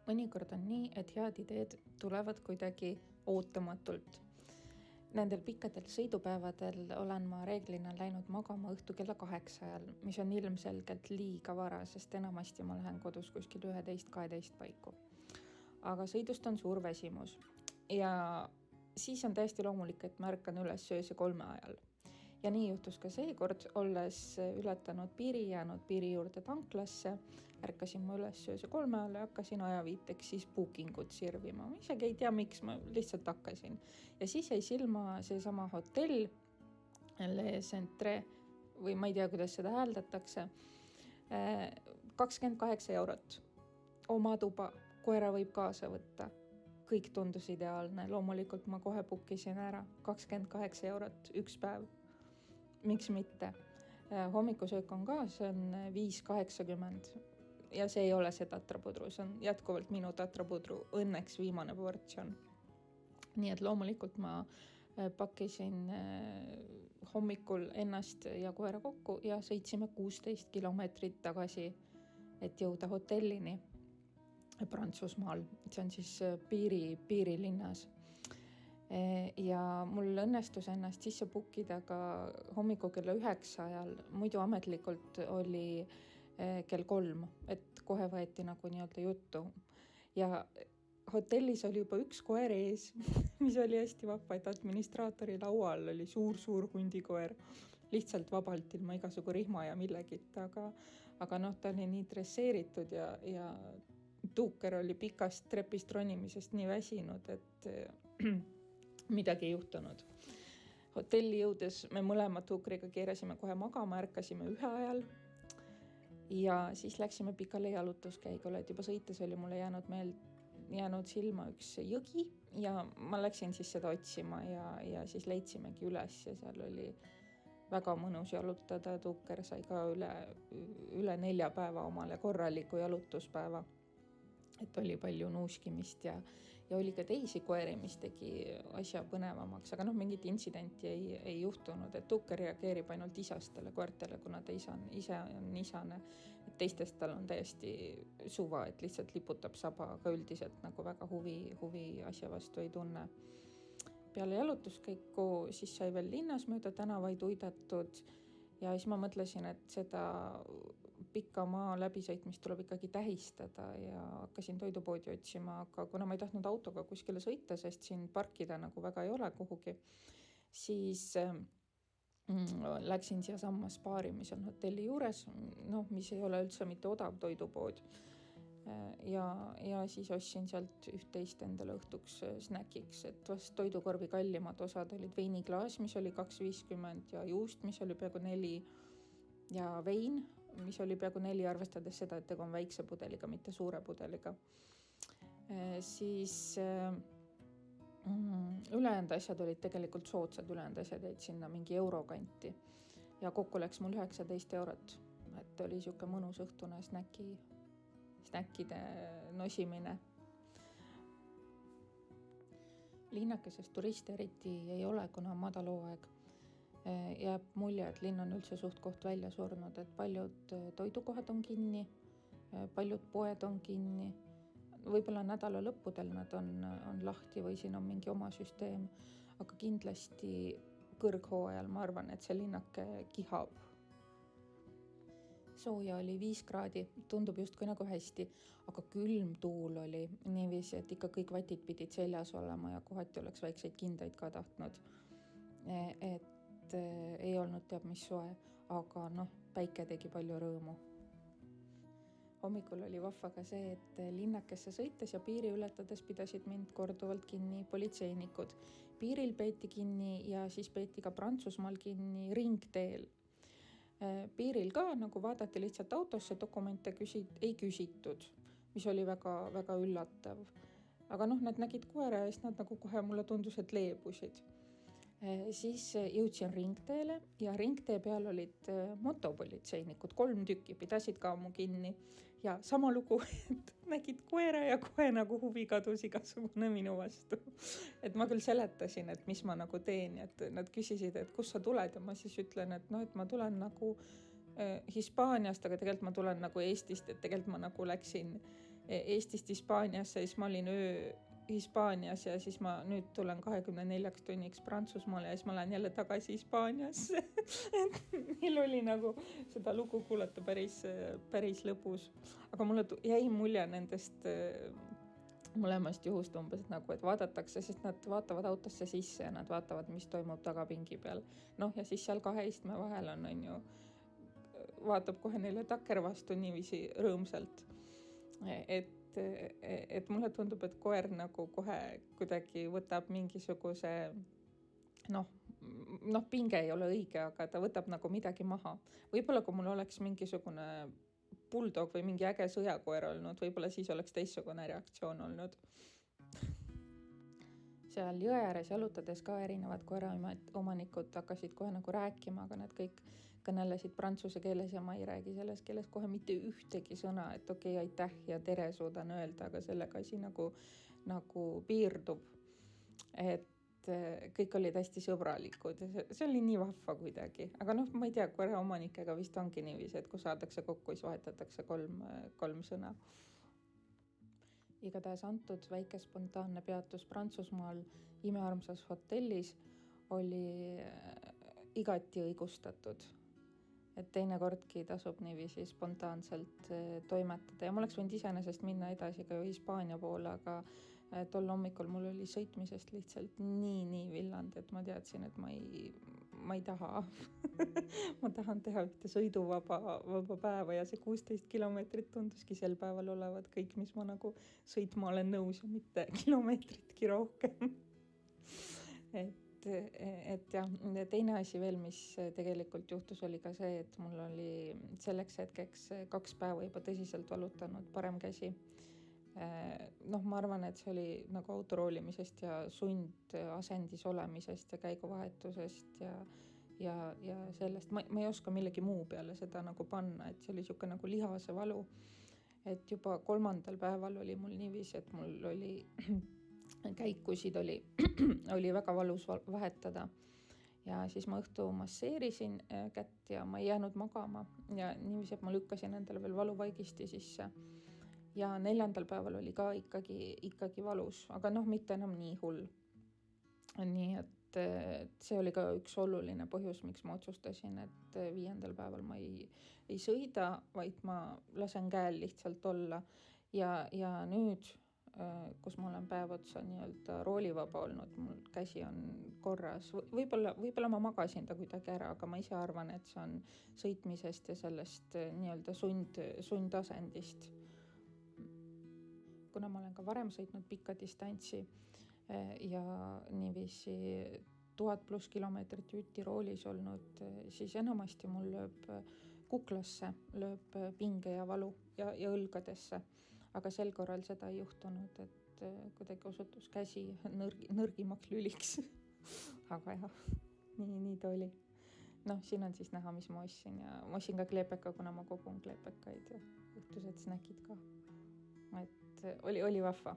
Mõnikord on nii, et head ideed tulevad kuidagi ootamatult. Nendel pikkadel sõidupäevadel olen ma reeglina läinud magama õhtu kella 8 ajal, mis on ilmselgelt liiga vara, sest enamasti ma lähen kodus kuskil 11-12 paiku. Aga sõidust on suur väsimus ja siis on täiesti loomulik, et ma ärkan üles ööse 3 ajal. Ja nii juhtus ka seekord, olles ületanud piiri, jäänud piiri juurde tanklasse, ärkasin ma üles ööse 3 ajal ja hakkasin ajaviiteks siis bookingut sirvima. Ma isegi ei tea, miks ma lihtsalt hakkasin. Ja siis jäi silma seesama hotell, Le Centre, või ma ei tea, kuidas seda hääldatakse, 28 €. Oma tuba, koera võib kaasa võtta. Kõik tundus ideaalne. Loomulikult ma kohe bookisin ära 28 € üks päev. Miks mitte? Hommikusöök on ka, see on 5,80 ja see ei ole see tatrapudru, see on jätkuvalt minu tatrapudru, õnneks viimane portsjon. Nii et loomulikult ma pakkisin hommikul ennast ja koera kokku ja sõitsime 16 kilomeetrit tagasi, et jõuda hotellini Prantsusmaal. See on siis piirilinnas. Ja mul õnnestus ennast sisse bookida ka hommiku kella 9 ajal, muidu ametlikult oli kell 3, et kohe võeti nagu nii-öelda juttu. Ja hotellis oli juba üks koer ees, mis oli hästi vahva, et administraatori laual oli suur hundikoer, lihtsalt vabalt ilma igasugu rihma ja millegit, aga ta oli nii dresseeritud ja tuuker oli pikast trepist ronimisest nii väsinud, et midagi ei juhtunud. Hotelli jõudes me mõlemad tuukriga keerasime kohe magama, ärkasime 1 ajal ja siis läksime pikale jalutuskäigule, et juba sõites oli mulle jäänud silma üks jõgi ja ma läksin siis seda otsima ja siis leidsimegi üles ja seal oli väga mõnus jalutada. Tuuker sai ka üle 4 päeva omale korraliku jalutuspäeva. Et oli palju nuuskimist ja oli ka teisi koeri, mis tegi asja põnevamaks, aga mingit intsidenti ei juhtunud, et tuuker reageerib ainult isastele koertele, kuna ta ise on isane, et teistest tal on täiesti suva, et lihtsalt liputab saba, aga üldiselt nagu väga huvi asja vastu ei tunne. Peale jalutuskäiku siis sai veel linnas mööda tänavaid uidatud ja siis ma mõtlesin, et seda pikka maa läbisõitmist tuleb ikkagi tähistada ja hakkasin toidupoodi otsima, aga kuna ma ei tahtnud autoga kuskile sõita, sest siin parkida nagu väga ei ole kuhugi, siis läksin siia samma Spari, mis on hotelli juures, mis ei ole üldse mitte odav toidupood. Ja siis ostsin sealt 11 endale õhtuks snäkiks, et vast toidukorvi kallimad osad olid veiniklaas, mis oli 2,50 ja juust, mis oli peaaegu 4 ja vein, mis oli peaaegu 4, arvestades seda, et tegu on väikse pudeliga, mitte suure pudeliga. Siis ülejäänud asjad olid tegelikult soodsad, ülejäänud asjad jäid sinna mingi euro kanti ja kokku läks mul 19 €, et oli siuke mõnus õhtune snäkkide nosimine. Linnakeses turiste eriti ei ole, kuna on madal hooaeg. Jääb mulje, et linn on üldse suht koht välja surnud, et paljud toidukohad on kinni, paljud poed on kinni. Võib-olla nädala lõppudel nad on lahti või siin on mingi oma süsteem, aga kindlasti kõrghooajal ma arvan, et see linnake kihab. Sooja oli 5 kraadi, tundub justkui nagu hästi, aga külm tuul oli niiviisi, et ikka kõik vatid pidid seljas olema ja kohati oleks väikseid kindaid ka tahtnud. Et ei olnud teab mis soe, aga päike tegi palju rõõmu. Hommikul oli vahva ka see, et linnakesse sõites ja piiri ületades pidasid mind korduvalt kinni politseinikud. Piiril peeti kinni ja siis peeti ka Prantsusmaal kinni ringteel. Piiril ka nagu vaadati lihtsalt autosse, dokumente ei küsitud, mis oli väga, väga üllatav. Aga nad nägid koera ja siis nad nagu kohe mulle tundus, et leebusid. Siis jõudsin ringteele ja ringtee peal olid motopolitseinikud, 3 tükki, pidasid ka mu kinni ja sama lugu, et nägid koera ja kohe nagu huvi kadus igasugune minu vastu. Et ma küll seletasin, et mis ma nagu teen, et nad küsisid, et kus sa tuled ja ma siis ütlen, et et ma tulen nagu Hispaaniast, aga tegelikult ma tulen nagu Eestist, et tegelikult ma nagu läksin Eestist Hispaaniasse, siis ma olin öö Hispaanias ja siis ma nüüd tulen 24 tunniks Prantsusmaale ja siis ma lähen jälle tagasi Hispaaniasse. Et meil oli nagu seda lugu kuulata päris lõbus. Aga mulle jäi mulje nendest mõlemast juhust umbes nagu, et vaadatakse, sest nad vaatavad autosse sisse ja nad vaatavad, mis toimub tagapingi peal. Noh, ja siis seal kahe istme vahel on ju, vaatab kohe neile takker vastu niiviisi rõõmsalt. Et mulle tundub, et koer nagu kohe kuidagi võtab mingisuguse, pinge ei ole õige, aga ta võtab nagu midagi maha. Võib-olla kui mul oleks mingisugune bulldog või mingi äge sõjakoer olnud, võib-olla siis oleks teistsugune reaktsioon olnud. Seal jõe ääres jalutades ka erinevad koeraomanikud hakkasid kohe nagu rääkima, aga nad kõik kõnelesid prantsuse keeles ja ma ei räägi selles keeles kohe mitte ühtegi sõna, et okei, aitäh ja tere suudan öelda, aga sellega asi nagu piirdub. Et kõik olid hästi sõbralikud ja see oli nii vahva kuidagi. Aga ma ei tea, koeraomanikega vist ongi niiviisi, et kui saadakse kokku, siis vahetatakse kolm sõna. Igatahes antud väike spontaanne peatus Prantsusmaal imearmsas hotellis oli igati õigustatud. Et teinekordki tasub niiviisi spontaanselt toimetada ja ma oleks võinud iseenesest minna edasi ka Hispaania poole, aga tol hommikul mul oli sõitmisest lihtsalt nii villand, et ma teadsin, et ma ei taha. Ma tahan teha ühte sõiduvaba päeva ja see 16 kilomeetrit tunduski sel päeval olevat kõik, mis ma nagu sõitma olen nõus ja mitte kilomeetritki rohkem. Et jah, teine asi veel, mis tegelikult juhtus, oli ka see, et mul oli selleks hetkeks 2 päeva juba tõsiselt valutanud parem käsi. Ma arvan, et see oli nagu autoroolimisest ja sundasendis olemisest ja käiguvahetusest ja sellest. Ma ei oska millegi muu peale seda nagu panna, et see oli siuke nagu lihase valu. Et juba 3. päeval oli mul niiviisi, et mul oli käikusid oli väga valus vahetada ja siis ma õhtu masseerisin kätt ja ma ei jäänud magama ja niiviisi, et ma lükkasin endale veel valuvaigisti sisse ja 4. päeval oli ka ikkagi valus, aga mitte enam nii hull. Nii et see oli ka üks oluline põhjus, miks ma otsustasin, et 5. päeval ma ei sõida, vaid ma lasen käel lihtsalt olla ja nüüd kus ma olen päev otsa nii-öelda roolivaba olnud, mul käsi on korras. Võib-olla ma magasin ta kuidagi ära, aga ma ise arvan, et see on sõitmisest ja sellest nii-öelda sundasendist. Kuna ma olen ka varem sõitnud pikka distantsi ja niiviisi 1000+ kilomeetrit Tiroolis olnud, siis enamasti mul lööb kuklasse, lööb pinge ja valu ja õlgadesse. Aga sel korral seda ei juhtunud, et kuidagi osutus käsi nõrgimaks lüliks. Aga jah, nii ta oli. Siin on siis näha, mis ma ostsin ja ma ostsin ka kleepeka, kuna ma kogun kleepekaid ja õhtused snäkid ka. Et oli vahva.